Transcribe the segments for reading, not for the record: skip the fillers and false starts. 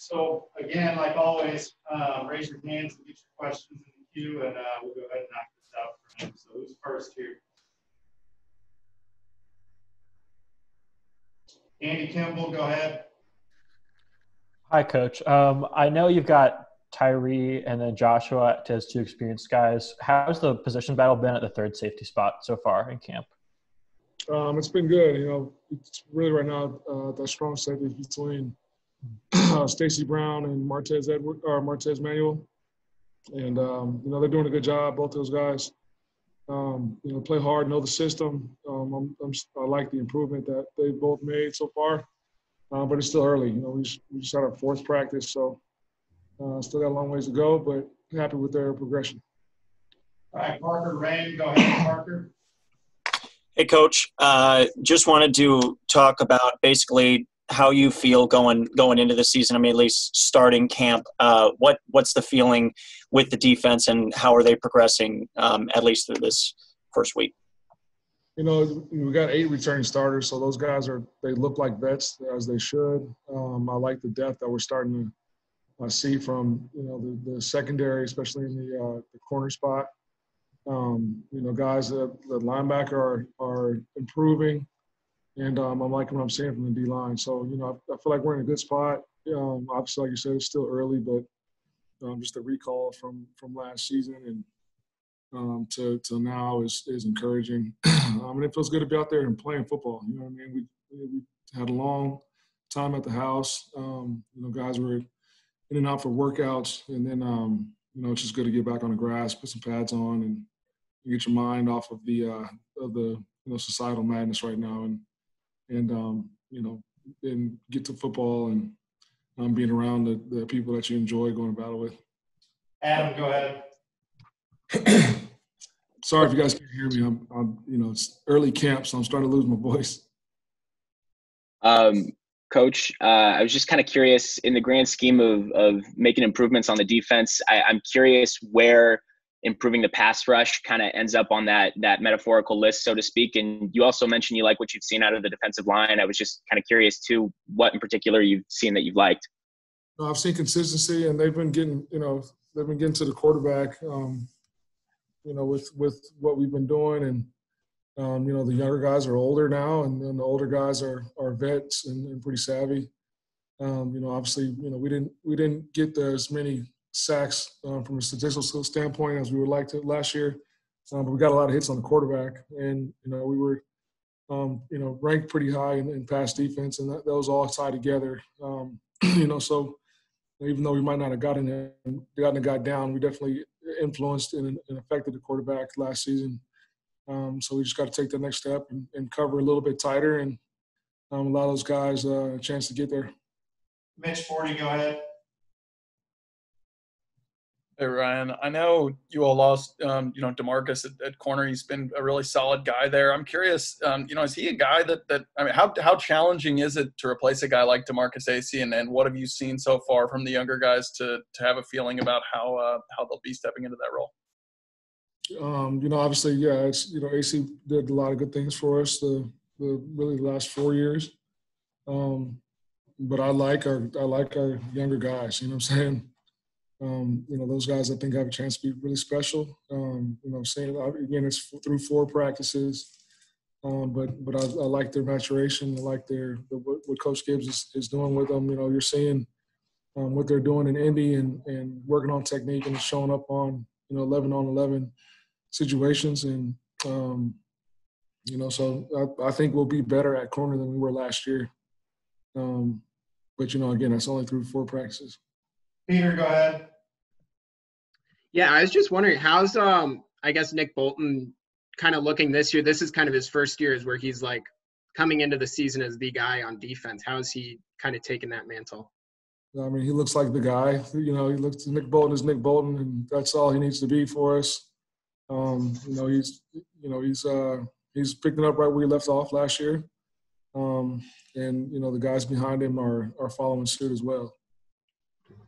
So again, like always, raise your hands and get your questions in the queue, and we'll go ahead and knock this out for him. So who's first here? Andy Kimball, go ahead. Hi, Coach. I know you've got Tyree and then Joshua as two experienced guys. How's the position battle been at the third safety spot so far in camp? It's been good. It's really right now the strong safety between Stacy Brown and Martez Manuel, and they're doing a good job. Both those guys, play hard, know the system. I like the improvement that they've both made so far, but it's still early. We just had our fourth practice, so still got a long ways to go, but happy with their progression. All right, Parker Rain, go ahead, Parker. Hey, Coach. Just wanted to talk about basically how you feel going into the season. I mean, at least starting camp. What's the feeling with the defense, and how are they progressing at least through this first week? We got 8 returning starters, so those guys they look like vets, as they should. I like the depth that we're starting to see from the secondary, especially in the corner spot. Guys the linebacker are improving, and I'm liking what I'm seeing from the D-line. So, I feel like we're in a good spot. Obviously, like you said, it's still early, but just a recall from last season and to now is encouraging. And it feels good to be out there and playing football. You know what I mean? We had a long time at the house. Guys were in and out for workouts, and then it's just good to get back on the grass, put some pads on, and get your mind off of the societal madness right now, and get to football and being around the people that you enjoy going to battle with. Adam, go ahead. Sorry if you guys can't hear me. I'm it's early camp, so I'm starting to lose my voice. Coach, I was just kind of curious, in the grand scheme of making improvements on the defense, I'm curious where improving the pass rush kind of ends up on that metaphorical list, so to speak. And you also mentioned you like what you've seen out of the defensive line. I was just kind of curious too, what in particular you've seen that you've liked. I've seen consistency, and they've been getting to the quarterback, with what we've been doing. And the younger guys are older now, and then the older guys are vets and pretty savvy. Obviously, we didn't get as many sacks from a statistical standpoint as we would like to last year, but we got a lot of hits on the quarterback, and we were ranked pretty high in pass defense, and that was all tied together. So even though we might not have gotten the guy down, we definitely influenced and affected the quarterback last season. So we just got to take the next step and cover a little bit tighter and allow those guys a chance to get there. Mitch Forty, go ahead. Hey, Ryan. I know you all lost, DeMarcus at corner. He's been a really solid guy there. I'm curious, is he a guy how challenging is it to replace a guy like DeMarcus Acey, and what have you seen so far from the younger guys to have a feeling about how they'll be stepping into that role? Obviously, yeah, it's, AC did a lot of good things for us the last 4 years. But I like our younger guys, you know what I'm saying? Those guys I think have a chance to be really special. Saying again, it's through 4 practices. But I like their maturation. I like what Coach Gibbs is doing with them. You're seeing what they're doing in Indy and working on technique and showing up on 11-on-11 situations, and so I think we'll be better at corner than we were last year. But again, that's only through 4 practices. Peter, go ahead. Yeah, I was just wondering, how's I guess Nick Bolton kind of looking this year? This is kind of his first year, is where he's like coming into the season as the guy on defense. How is he kind of taking that mantle? I mean, he looks like the guy. Nick Bolton is Nick Bolton, and that's all he needs to be for us. He's picking up right where he left off last year, and the guys behind him are following suit as well.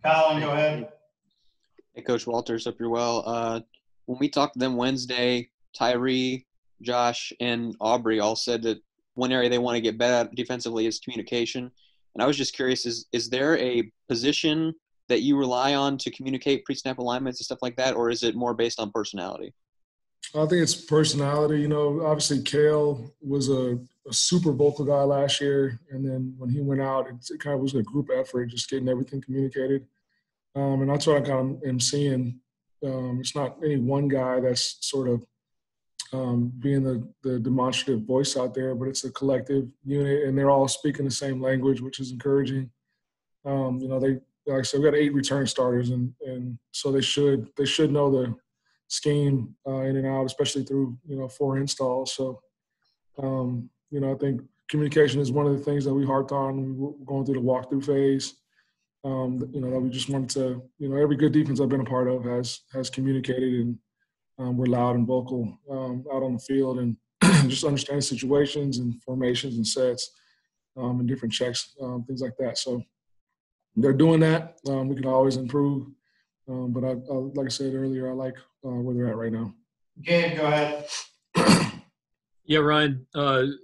Colin, go ahead. Hey, Coach Walters, hope you're well. When we talked to them Wednesday, Tyree, Josh, and Aubrey all said that one area they want to get better at defensively is communication. And I was just curious, is there a position that you rely on to communicate pre-snap alignments and stuff like that, or is it more based on personality? I think it's personality. You know, obviously Kale was a super vocal guy last year, and then when he went out, it kind of was a group effort, just getting everything communicated. And that's what I kind of am seeing. It's not any one guy that's sort of being the demonstrative voice out there, but it's a collective unit, and they're all speaking the same language, which is encouraging. You know, like I said, we got 8 return starters, and so they should know the scheme in and out, especially through 4 installs. So you know, I think communication is one of the things that we harped on when we were going through the walkthrough phase. You know, that we just wanted to, every good defense I've been a part of has communicated, and we're loud and vocal out on the field, and just understanding situations and formations and sets and different checks, things like that. So they're doing that. We can always improve. But I like I said earlier, I like where they're at right now. Gabe, go ahead. Yeah, Ryan,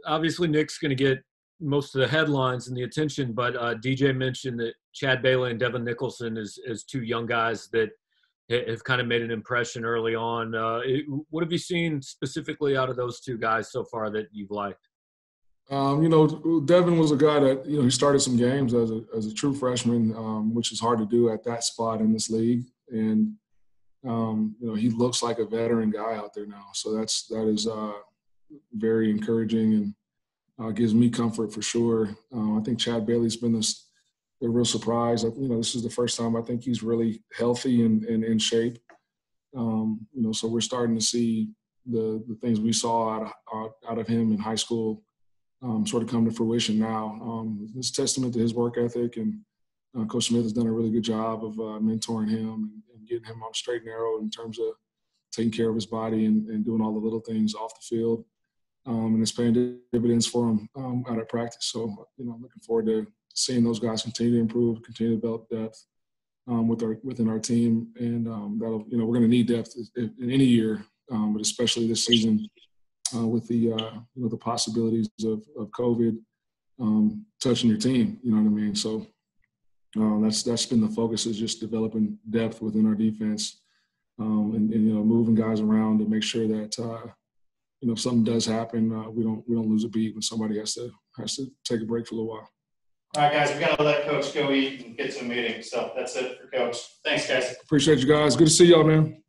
obviously Nick's going to get most of the headlines and the attention, but DJ mentioned that Chad Bailey and Devin Nicholson as 2 young guys that have kind of made an impression early on. What have you seen specifically out of those 2 guys so far that you've liked? You know, Devin was a guy that, he started some games as a true freshman, which is hard to do at that spot in this league. And, you know, he looks like a veteran guy out there now. So that is very encouraging and gives me comfort for sure. I think Chad Bailey's been a real surprise. You know, this is the first time I think he's really healthy and in shape. You know, so we're starting to see the things we saw out of him in high school sort of come to fruition now. It's a testament to his work ethic, and Coach Smith has done a really good job of mentoring him and getting him on straight and narrow in terms of taking care of his body and doing all the little things off the field. And it's paying dividends for him out at practice. So, you know, I'm looking forward to seeing those guys continue to improve, continue to develop depth within our team. And that'll, you know, we're going to need depth in any year, but especially this season with the, you know, the possibilities of COVID touching your team. You know what I mean? So that's been the focus, is just developing depth within our defense and you know, moving guys around to make sure that you know, if something does happen, we don't lose a beat when somebody has to take a break for a little while. All right, guys, we got to let Coach go eat and get to a meeting. So that's it for Coach. Thanks, guys. Appreciate you guys. Good to see y'all, man.